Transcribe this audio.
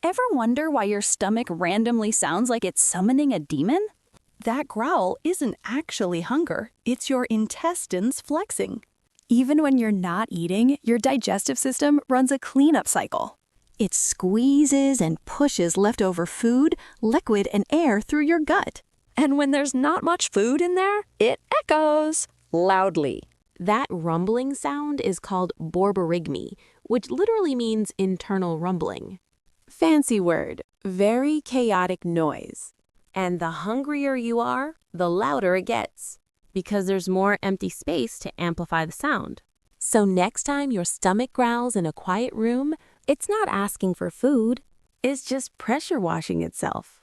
Ever wonder why your stomach randomly sounds like it's summoning a demon? That growl isn't actually hunger, it's your intestines flexing. Even when you're not eating, your digestive system runs a cleanup cycle. It squeezes and pushes leftover food, liquid, and air through your gut. And when there's not much food in there, it echoes loudly. That rumbling sound is called borborygmi, which literally means internal rumbling. Fancy word, very chaotic noise. And the hungrier you are, the louder it gets, because there's more empty space to amplify the sound. So next time your stomach growls in a quiet room, it's not asking for food, it's just pressure washing itself.